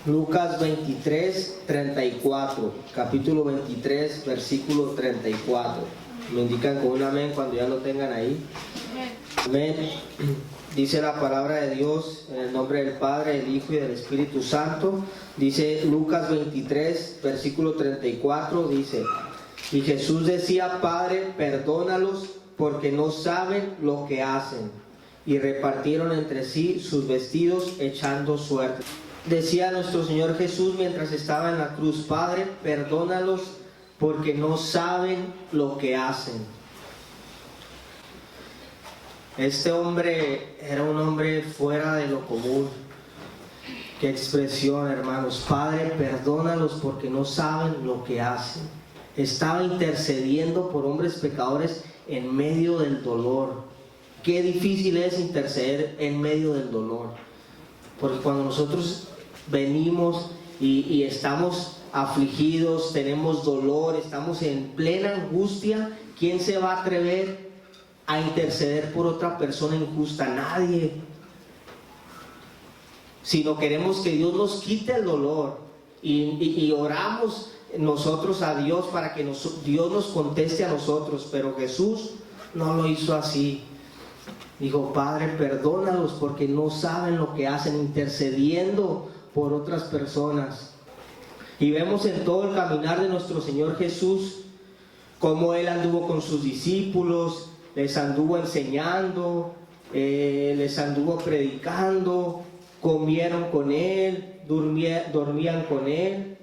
Lucas 23, 34, capítulo 23, versículo 34. Me indican con un amén cuando ya lo tengan ahí. Amén. Dice la palabra de Dios en el nombre del Padre, del Hijo y del Espíritu Santo. Dice Lucas 23, versículo 34, dice: y Jesús decía: Padre, perdónalos porque no saben lo que hacen. Y repartieron entre sí sus vestidos echando suerte. Decía nuestro Señor Jesús mientras estaba en la cruz: Padre, perdónalos porque no saben lo que hacen. Este hombre era un hombre fuera de lo común. Qué expresión, hermanos. Padre, perdónalos porque no saben lo que hacen. Estaba intercediendo por hombres pecadores en medio del dolor. Qué difícil es interceder en medio del dolor. Porque cuando nosotros venimos y estamos afligidos, tenemos dolor, estamos en plena angustia, ¿quién se va a atrever a interceder por otra persona injusta? Nadie. Si no queremos que Dios nos quite el dolor y oramos nosotros a Dios para que Dios nos conteste a nosotros, pero Jesús no lo hizo así. Dijo: Padre, perdónalos porque no saben lo que hacen, intercediendo por otras personas. Y vemos en todo el caminar de nuestro Señor Jesús cómo Él anduvo con sus discípulos, les anduvo enseñando, les anduvo predicando, comieron con Él, dormían con Él.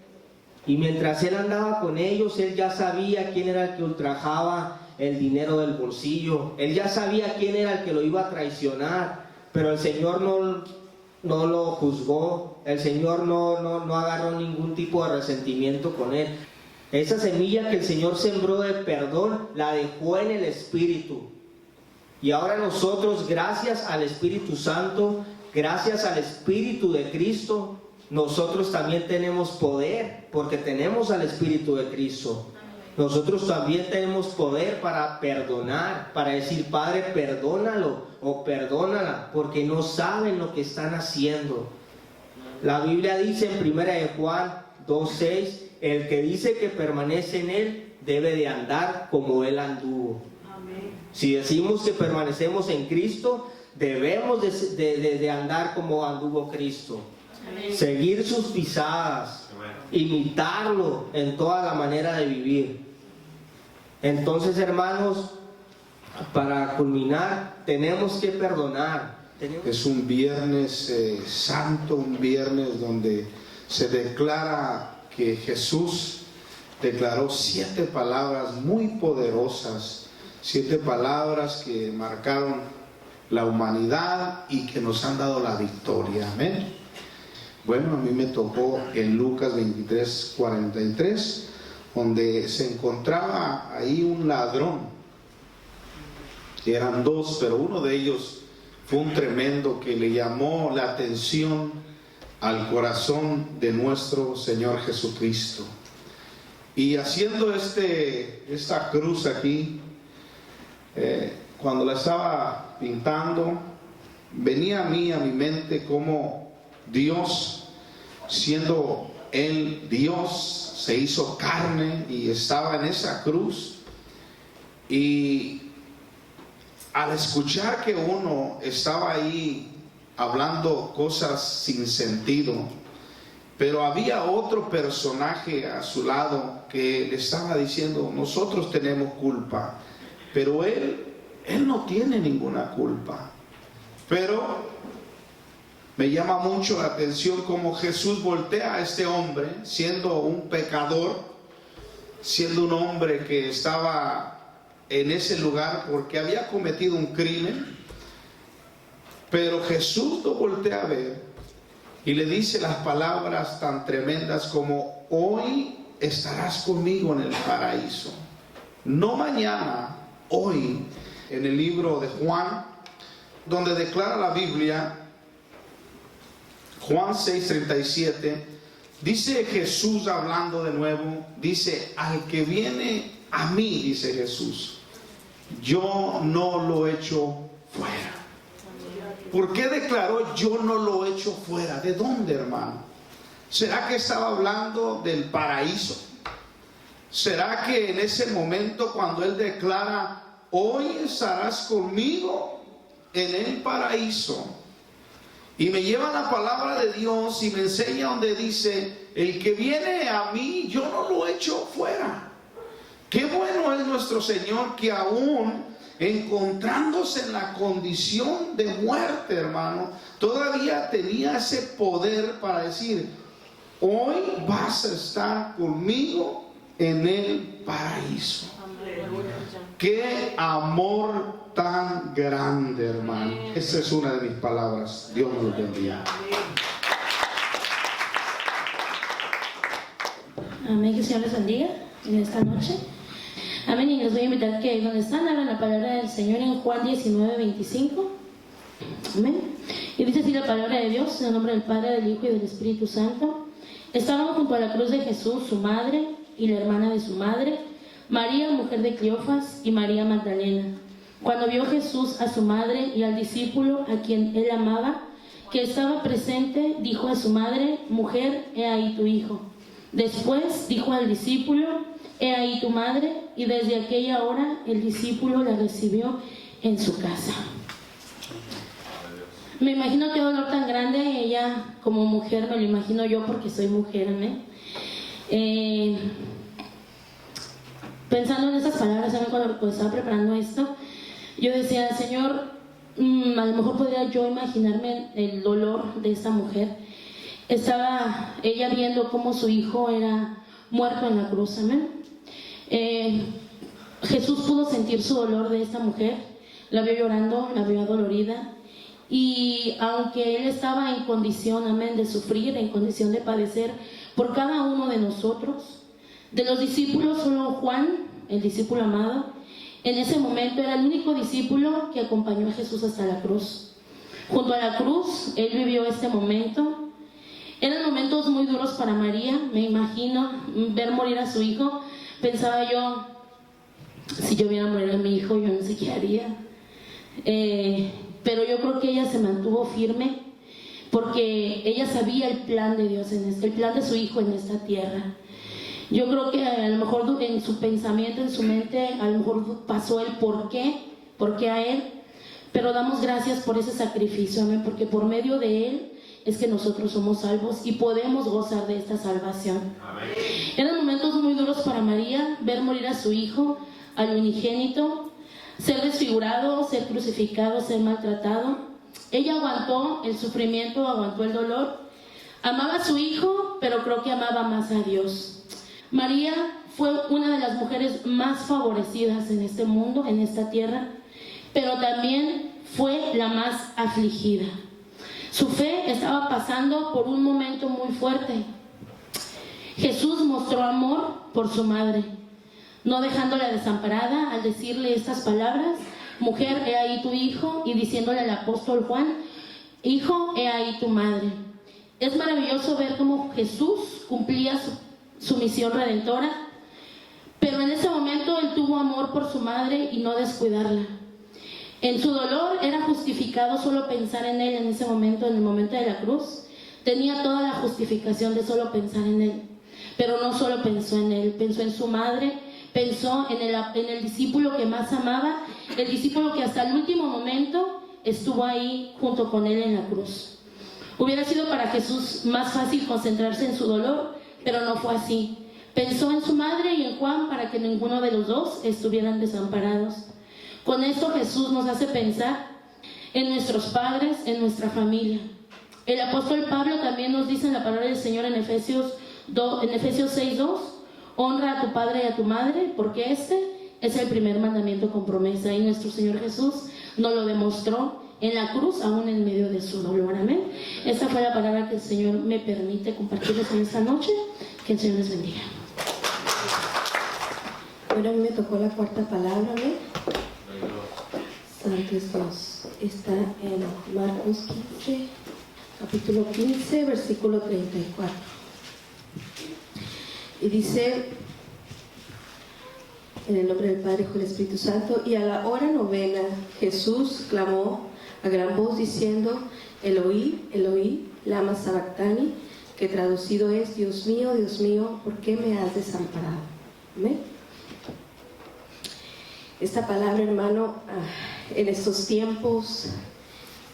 Y mientras Él andaba con ellos, Él ya sabía quién era el que ultrajaba el dinero del bolsillo. Él ya sabía quién era el que lo iba a traicionar, pero el Señor no lo juzgó. El Señor no agarró ningún tipo de resentimiento con Él. Esa semilla que el Señor sembró de perdón la dejó en el Espíritu. Y ahora nosotros, gracias al Espíritu Santo, gracias al Espíritu de Cristo, nosotros también tenemos poder, porque tenemos al Espíritu de Cristo. Nosotros también tenemos poder para perdonar, para decir: Padre, perdónalo o perdónala, porque no saben lo que están haciendo. La Biblia dice en 1 Juan 2:6: el que dice que permanece en Él debe de andar como Él anduvo. Amén. Si decimos que permanecemos en Cristo, debemos de andar como anduvo Cristo. Amén. Seguir sus pisadas. Amén. Imitarlo en toda la manera de vivir. Entonces, hermanos, para culminar, tenemos que perdonar. Es un viernes santo, un viernes donde se declara que Jesús declaró 7 palabras muy poderosas, 7 palabras que marcaron la humanidad y que nos han dado la victoria. Amén. Bueno, a mí me tocó en Lucas 23, 43, donde se encontraba ahí un ladrón. Eran 2, pero uno de ellos fue un tremendo que le llamó la atención al corazón de nuestro Señor Jesucristo. Y haciendo esta cruz aquí, cuando la estaba pintando, venía a mi mente cómo Dios, siendo Él Dios, se hizo carne y estaba en esa cruz. Y al escuchar que uno estaba ahí hablando cosas sin sentido, pero había otro personaje a su lado que le estaba diciendo: nosotros tenemos culpa, pero él no tiene ninguna culpa. Pero me llama mucho la atención cómo Jesús voltea a este hombre, siendo un pecador, siendo un hombre que estaba en ese lugar porque había cometido un crimen. Pero Jesús lo voltea a ver y le dice las palabras tan tremendas como: hoy estarás conmigo en el paraíso. No mañana, hoy. En el libro de Juan, donde declara la Biblia, Juan 6:37, dice Jesús hablando de nuevo, dice: al que viene a mí, dice Jesús, yo no lo echo fuera. ¿Por qué declaró yo no lo echo fuera? ¿De dónde, hermano? ¿Será que estaba hablando del paraíso? ¿Será que en ese momento cuando él declara, hoy estarás conmigo en el paraíso? Y me lleva la palabra de Dios y me enseña donde dice, el que viene a mí, yo no lo echo fuera. Qué bueno es nuestro Señor que aún encontrándose en la condición de muerte, hermano, todavía tenía ese poder para decir, hoy vas a estar conmigo en el paraíso. Qué amor tan grande, hermano. Esa es una de mis palabras. Dios me lo bendiga. Amén, que el Señor les bendiga en esta noche. Amén, y les voy a invitar que donde están abran la palabra del Señor en Juan 19:25. Amén. Y dice así la palabra de Dios, en el nombre del Padre, del Hijo y del Espíritu Santo. Estaban junto a la cruz de Jesús, su madre y la hermana de su madre, María, mujer de Cleofas, y María Magdalena. Cuando vio Jesús a su madre y al discípulo a quien él amaba, que estaba presente, dijo a su madre, mujer, he ahí tu hijo. Después dijo al discípulo, he ahí tu madre, y desde aquella hora el discípulo la recibió en su casa. Me imagino qué dolor tan grande. Ella como mujer, me lo imagino yo porque soy mujer, amén. Pensando en esas palabras, ¿saben? Cuando estaba preparando esto, yo decía, Señor, a lo mejor podría yo imaginarme el dolor de esta mujer. Estaba ella viendo cómo su hijo era muerto en la cruz, amén. Jesús pudo sentir su dolor de esta mujer, la vio llorando, la vio adolorida, y aunque él estaba en condición, amén, de sufrir, en condición de padecer por cada uno de nosotros, de los discípulos, solo Juan, el discípulo amado, en ese momento era el único discípulo que acompañó a Jesús hasta la cruz. Junto a la cruz, él vivió este momento. Eran momentos muy duros para María, me imagino, ver morir a su hijo. Pensaba yo, si yo viera morir a mi hijo, yo no sé qué haría. Pero yo creo que ella se mantuvo firme, porque ella sabía el plan de Dios, el plan de su hijo en esta tierra. Yo creo que a lo mejor en su pensamiento, en su mente, a lo mejor pasó el por qué a él, pero damos gracias por ese sacrificio, amén, porque por medio de él es que nosotros somos salvos y podemos gozar de esta salvación. Amén. Eran momentos muy duros para María, ver morir a su hijo, al unigénito, ser desfigurado, ser crucificado, ser maltratado. Ella aguantó el sufrimiento, aguantó el dolor, amaba a su hijo, pero creo que amaba más a Dios. María fue una de las mujeres más favorecidas en este mundo, en esta tierra, pero también fue la más afligida. Su fe estaba pasando por un momento muy fuerte. Jesús mostró amor por su madre, no dejándola desamparada al decirle estas palabras, mujer, he ahí tu hijo, y diciéndole al apóstol Juan, hijo, he ahí tu madre. Es maravilloso ver cómo Jesús cumplía su misión redentora, pero en ese momento él tuvo amor por su madre y no descuidarla. En su dolor era justificado solo pensar en él en ese momento, en el momento de la cruz. Tenía toda la justificación de solo pensar en él, pero no solo pensó en él, pensó en su madre, pensó en el discípulo que más amaba, el discípulo que hasta el último momento estuvo ahí junto con él en la cruz. Hubiera sido para Jesús más fácil concentrarse en su dolor, pero no fue así. Pensó en su madre y en Juan para que ninguno de los dos estuvieran desamparados. Con esto Jesús nos hace pensar en nuestros padres, en nuestra familia. El apóstol Pablo también nos dice en la palabra del Señor en Efesios 6:2, honra a tu padre y a tu madre, porque este es el primer mandamiento con promesa. Y nuestro Señor Jesús nos lo demostró en la cruz, aún en medio de su dolor. Amén. Esta fue la palabra que el Señor me permite compartirles en esta noche. Que el Señor les bendiga. Ahora a mí me tocó la cuarta palabra, ¿no? Santo es Dios. Está en Marcos 15, capítulo 15, versículo 34. Y dice, en el nombre del Padre, Hijo y del Espíritu Santo, y a la hora novena Jesús clamó a gran voz diciendo, Eloí, Eloí, lama sabactani, que traducido es: Dios mío, ¿por qué me has desamparado? Amén. Esta palabra, hermano, en estos tiempos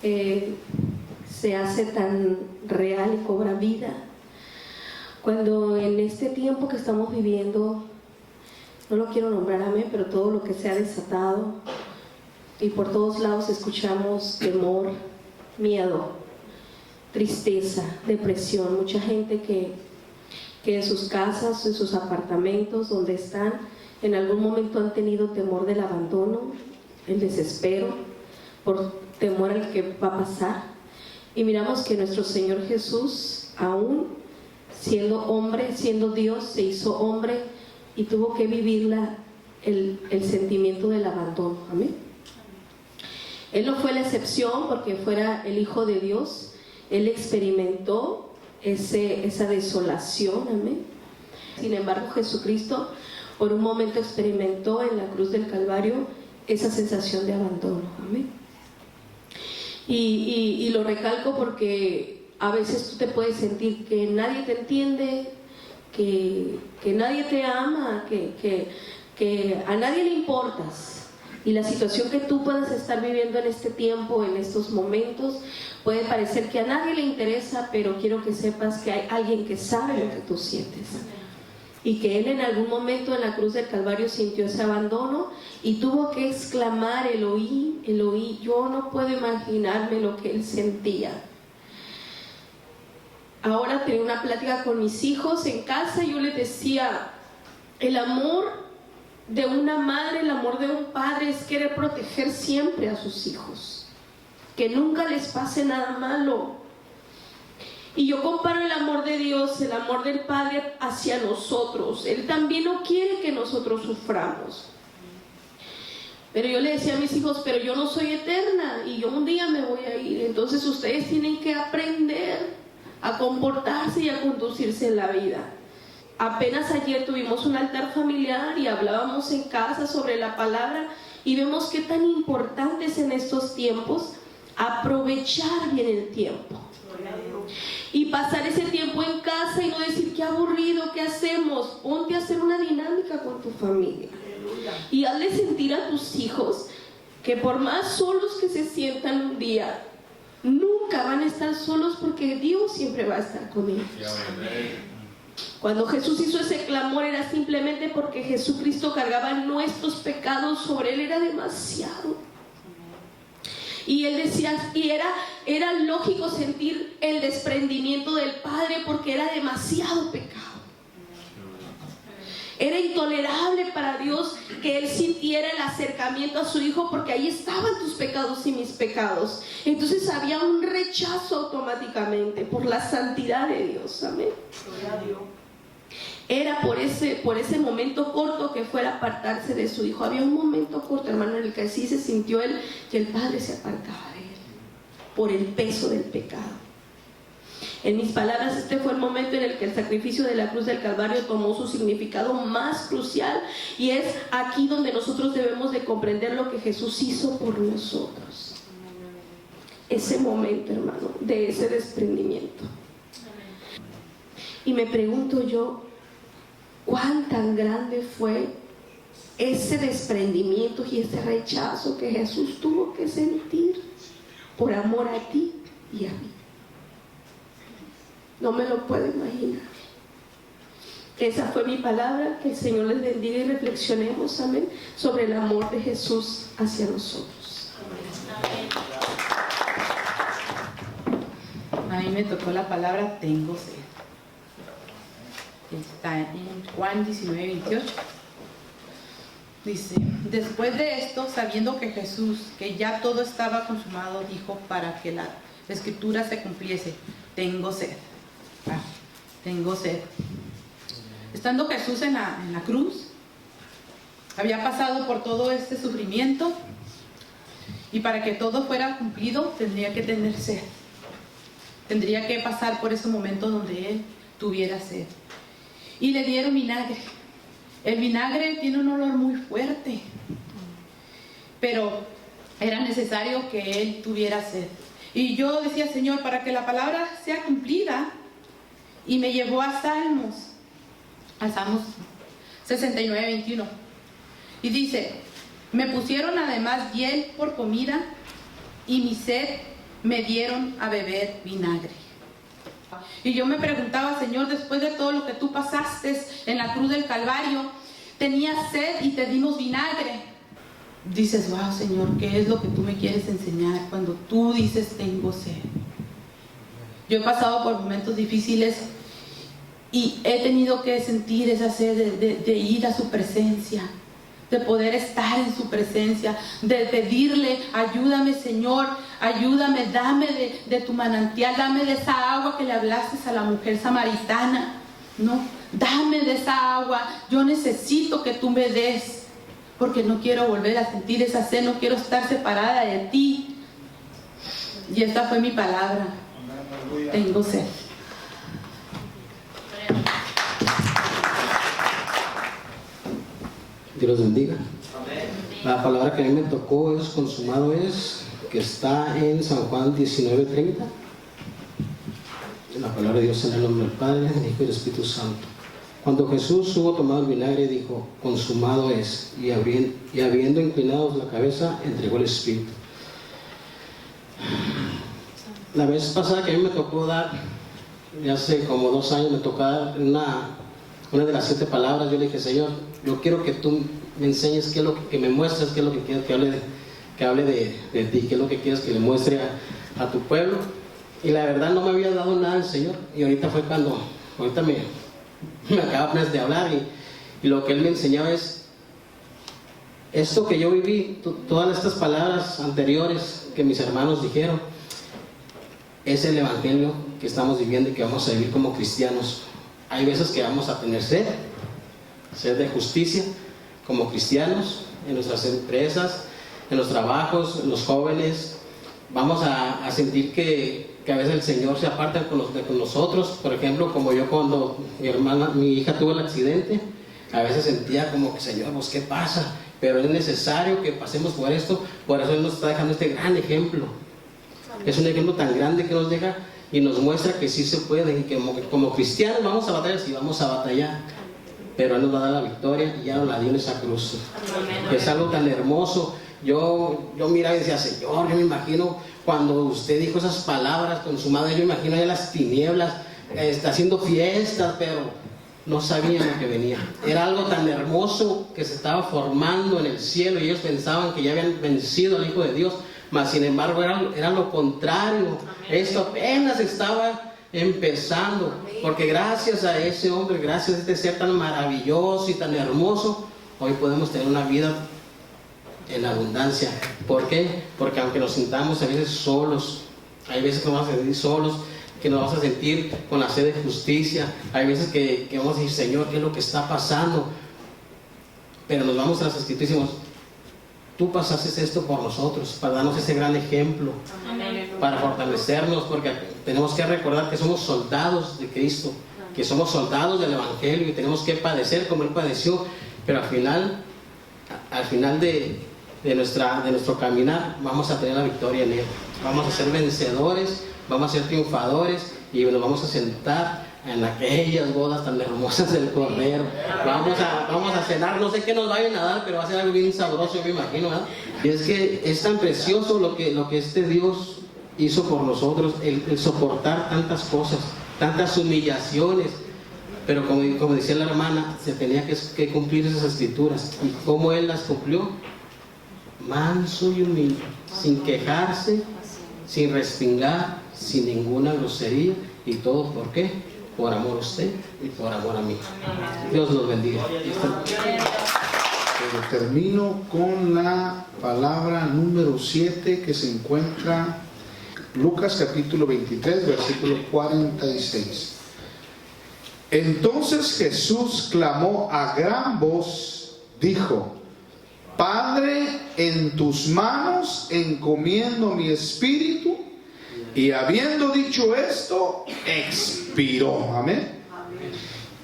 se hace tan real y cobra vida, cuando en este tiempo que estamos viviendo, no lo quiero nombrar, amén, pero todo lo que se ha desatado y por todos lados escuchamos temor, miedo, tristeza, depresión, mucha gente que en sus casas, en sus apartamentos, donde están, en algún momento han tenido temor del abandono, el desespero, por temor al que va a pasar. Y miramos que nuestro Señor Jesús, aún siendo hombre, siendo Dios, se hizo hombre y tuvo que vivir el sentimiento del abandono. Amén. Él no fue la excepción porque fuera el Hijo de Dios. Él experimentó esa desolación. Amén. Sin embargo, Jesucristo por un momento experimentó en la cruz del Calvario esa sensación de abandono. Amén. Y lo recalco porque a veces tú te puedes sentir que nadie te entiende, que nadie te ama, que a nadie le importas. Y la situación que tú puedas estar viviendo en este tiempo, en estos momentos, puede parecer que a nadie le interesa, pero quiero que sepas que hay alguien que sabe lo que tú sientes. Y que Él en algún momento en la cruz del Calvario sintió ese abandono y tuvo que exclamar: Eloí, Eloí. Yo no puedo imaginarme lo que Él sentía. Ahora tenía una plática con mis hijos en casa y yo les decía: el amor de una madre, el amor de un padre es querer proteger siempre a sus hijos, que nunca les pase nada malo. Y yo comparo el amor de Dios, el amor del Padre hacia nosotros. Él también no quiere que nosotros suframos. Pero yo le decía a mis hijos: pero yo no soy eterna y yo un día me voy a ir. Entonces ustedes tienen que aprender a comportarse y a conducirse en la vida. Apenas ayer tuvimos un altar familiar y hablábamos en casa sobre la palabra y vemos qué tan importante es en estos tiempos aprovechar bien el tiempo. Y pasar ese tiempo en casa y no decir: qué aburrido, ¿qué hacemos? Ponte a hacer una dinámica con tu familia. Y hazle sentir a tus hijos que por más solos que se sientan un día, nunca van a estar solos porque Dios siempre va a estar con ellos. Cuando Jesús hizo ese clamor era simplemente porque Jesucristo cargaba nuestros pecados sobre Él, era demasiado. Y Él decía, y era lógico sentir el desprendimiento del Padre porque era demasiado pecado. Era intolerable para Dios que Él sintiera el acercamiento a su Hijo porque ahí estaban tus pecados y mis pecados. Entonces había un rechazo automáticamente por la santidad de Dios. Amén. Era por ese momento corto que fuera a apartarse de su Hijo. Había un momento corto, hermano, en el que así se sintió Él, que el Padre se apartaba de Él por el peso del pecado. En mis palabras, este fue el momento en el que el sacrificio de la cruz del Calvario tomó su significado más crucial, y es aquí donde nosotros debemos de comprender lo que Jesús hizo por nosotros. Ese momento, hermano, de ese desprendimiento. Y me pregunto yo, ¿cuán tan grande fue ese desprendimiento y ese rechazo que Jesús tuvo que sentir por amor a ti y a mí? No me lo puedo imaginar. Esa fue mi palabra. Que el Señor les bendiga y reflexionemos, amén, sobre el amor de Jesús hacia nosotros. A mí me tocó la palabra tengo sed. Está en Juan 19:28. Dice: después de esto, sabiendo que Jesús, que ya todo estaba consumado, dijo para que la escritura se cumpliese: tengo sed. Tengo sed. Estando Jesús en la cruz, había pasado por todo este sufrimiento, y para que todo fuera cumplido tendría que tener sed. Tendría que pasar por ese momento donde Él tuviera sed. Y le dieron vinagre. El vinagre tiene un olor muy fuerte, pero era necesario que Él tuviera sed. Y yo decía: Señor, para que la palabra sea cumplida y me llevó a Salmos 69, 21. Y dice, me pusieron además hiel por comida y mi sed me dieron a beber vinagre. Y yo me preguntaba, Señor, después de todo lo que tú pasaste en la cruz del Calvario, tenías sed y te dimos vinagre. Dices, wow, Señor, ¿qué es lo que tú me quieres enseñar cuando tú dices tengo sed? Yo he pasado por momentos difíciles y he tenido que sentir esa sed de ir a su presencia, de poder estar en su presencia, de pedirle, ayúdame, Señor, ayúdame, dame de tu manantial, dame de esa agua que le hablaste a la mujer samaritana, ¿no? Dame de esa agua, yo necesito que tú me des, porque no quiero volver a sentir esa sed, no quiero estar separada de ti. Y esta fue mi palabra, tengo sed. Dios los bendiga. La palabra que a mí me tocó es consumado es, que está en San Juan 19:30. La palabra de Dios en el nombre del Padre, del Hijo y del Espíritu Santo. Cuando Jesús hubo tomado el vinagre, dijo, consumado es, y habiendo inclinado la cabeza, entregó el Espíritu. La vez pasada que a mí me tocó dar, ya hace como 2 años, me tocó dar una de las 7 palabras. Yo le dije, Señor, yo quiero que tú me enseñes qué es lo que me muestres, qué es lo que quieres que hable de ti, qué es lo que quieres que le muestre a tu pueblo. Y la verdad no me había dado nada el Señor, y ahorita fue cuando, ahorita me acaba de hablar, y lo que Él me enseñaba es esto que yo viví, todas estas palabras anteriores que mis hermanos dijeron, es el evangelio que estamos viviendo y que vamos a vivir como cristianos. Hay veces que vamos a tener sed de justicia como cristianos, en nuestras empresas, en los trabajos, en los jóvenes. Vamos a sentir que a veces el Señor se aparta con nosotros. Por ejemplo, como yo cuando mi hija tuvo el accidente, a veces sentía como que, Señor, pues ¿qué pasa? Pero es necesario que pasemos por esto. Por eso Él nos está dejando este gran ejemplo. Es un ejemplo tan grande que nos deja y nos muestra que sí se puede, y que como cristianos vamos a batallar, sí vamos a batallar, pero Él nos va a dar la victoria y ya nos la dio en esa cruz. Es algo tan hermoso. Yo miraba y decía, Señor, yo me imagino cuando usted dijo esas palabras consumado, yo me imagino ya las tinieblas, haciendo fiestas, pero no sabían lo que venía. Era algo tan hermoso que se estaba formando en el cielo y ellos pensaban que ya habían vencido al Hijo de Dios, mas sin embargo era lo contrario. Esto apenas estaba empezando, porque gracias a ese hombre, gracias a este ser tan maravilloso y tan hermoso, hoy podemos tener una vida en abundancia. ¿Por qué? Porque aunque nos sintamos a veces solos, hay veces que nos vamos a sentir solos, que nos vamos a sentir con la sed de justicia, hay veces que vamos a decir, Señor, ¿qué es lo que está pasando? Pero nos vamos a las Escrituras y decimos, tú pasaste esto por nosotros, para darnos ese gran ejemplo, para fortalecernos, porque tenemos que recordar que somos soldados de Cristo, que somos soldados del Evangelio y tenemos que padecer como Él padeció, pero al final de nuestro caminar vamos a tener la victoria en Él, vamos a ser vencedores, vamos a ser triunfadores y nos vamos a sentar en aquellas bodas tan hermosas del Cordero. Vamos a cenar, no sé qué nos vayan a dar, pero va a ser algo bien sabroso, yo me imagino, ¿verdad? Y es que es tan precioso lo que este Dios hizo por nosotros, el soportar tantas cosas, tantas humillaciones, pero como decía la hermana, se tenía que cumplir esas escrituras. ¿Y cómo Él las cumplió? Manso y humilde, sin quejarse, sin respingar, sin ninguna grosería, y todo, ¿por qué? Por amor a usted y por amor a mí. Dios los bendiga. Pero termino con la palabra número 7 que se encuentra Lucas capítulo 23, versículo 46. Entonces Jesús clamó a gran voz, dijo, Padre, en tus manos encomiendo mi espíritu. Y habiendo dicho esto, expiró. Amén.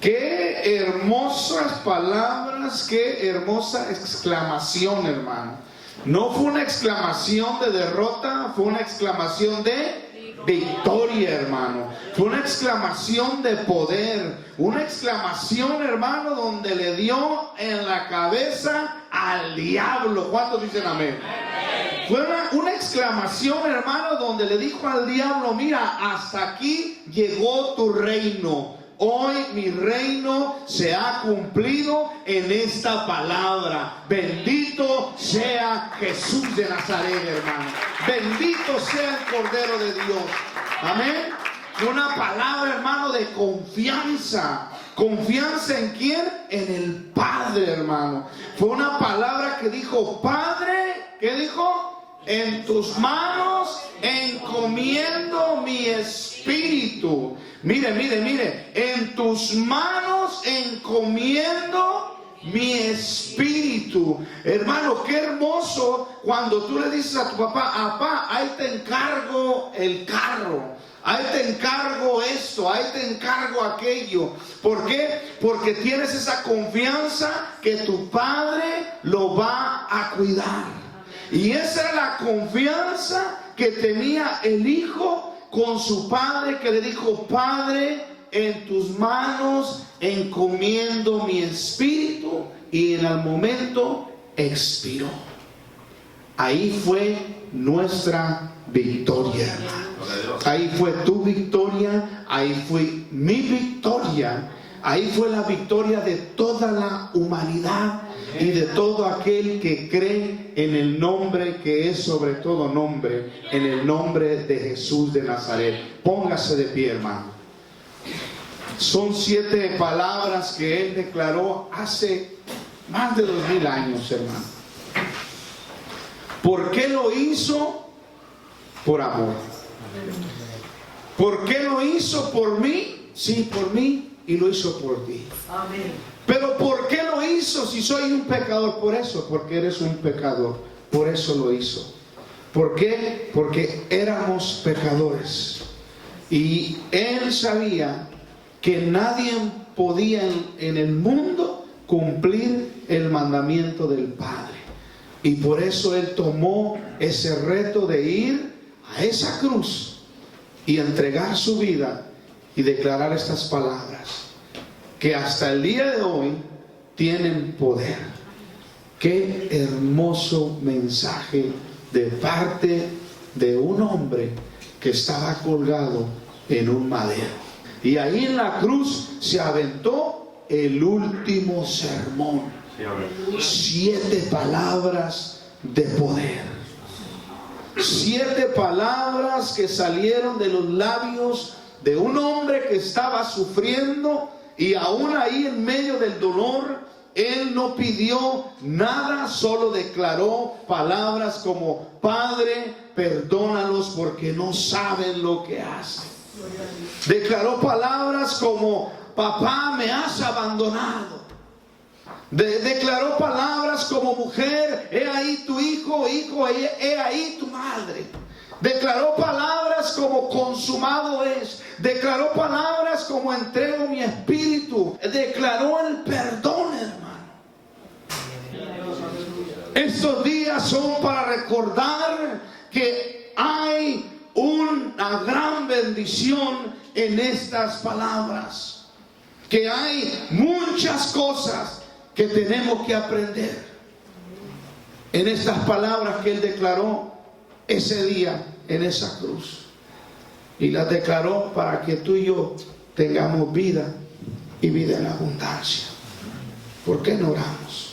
Qué hermosas palabras, qué hermosa exclamación, hermano. No fue una exclamación de derrota, fue una exclamación de victoria, hermano. Fue una exclamación de poder, una exclamación, hermano, donde le dio en la cabeza al diablo. ¿Cuántos dicen amén? Fue una exclamación, hermano, donde le dijo al diablo: mira, hasta aquí llegó tu reino. Hoy mi reino se ha cumplido en esta palabra. Bendito sea Jesús de Nazaret, hermano. Bendito sea el Cordero de Dios. Amén. Una palabra, hermano, de confianza. ¿Confianza en quién? En el Padre, hermano. Fue una palabra que dijo: Padre, ¿qué dijo? En tus manos encomiendo mi espíritu. Mire, mire, mire. En tus manos encomiendo mi espíritu. Hermano, qué hermoso cuando tú le dices a tu papá: papá, ahí te encargo el carro. Ahí te encargo esto, ahí te encargo aquello. ¿Por qué? Porque tienes esa confianza que tu padre lo va a cuidar. Y esa era la confianza que tenía el hijo con su padre, que le dijo: Padre, en tus manos encomiendo mi espíritu. Y en el momento expiró. Ahí fue nuestra victoria, hermano. Ahí fue tu victoria, ahí fue mi victoria, ahí fue la victoria de toda la humanidad y de todo aquel que cree en el nombre que es sobre todo nombre, en el nombre de Jesús de Nazaret. Póngase de pie, hermano. Son 7 palabras que Él declaró hace más de 2000 años, hermano. ¿Por qué lo hizo? Por amor. ¿Por qué lo hizo? ¿Por mí? Sí, por mí, y lo hizo por ti. Amén. Pero ¿por qué lo hizo si soy un pecador? Por eso, porque eres un pecador. Por eso lo hizo. ¿Por qué? Porque éramos pecadores. Y Él sabía que nadie podía en el mundo cumplir el mandamiento del Padre. Y por eso Él tomó ese reto de ir a esa cruz y entregar su vida y declarar estas palabras que hasta el día de hoy tienen poder. Qué hermoso mensaje de parte de un hombre que estaba colgado en un madero. Y ahí en la cruz se aventó el último sermón. 7 palabras de poder. 7 palabras que salieron de los labios de un hombre que estaba sufriendo, y aún ahí en medio del dolor, él no pidió nada, solo declaró palabras como: Padre, perdónalos porque no saben lo que hacen. Declaró palabras como: Papá, me has abandonado. Declaró palabras como: mujer, he ahí tu hijo, hijo, he ahí tu madre. Declaró palabras como: consumado es. Declaró palabras como: entrego mi espíritu. Declaró el perdón, hermano. Estos días son para recordar que hay una gran bendición en estas palabras, que hay muchas cosas que tenemos que aprender en estas palabras que Él declaró ese día en esa cruz, y las declaró para que tú y yo tengamos vida y vida en abundancia. ¿Por qué no oramos?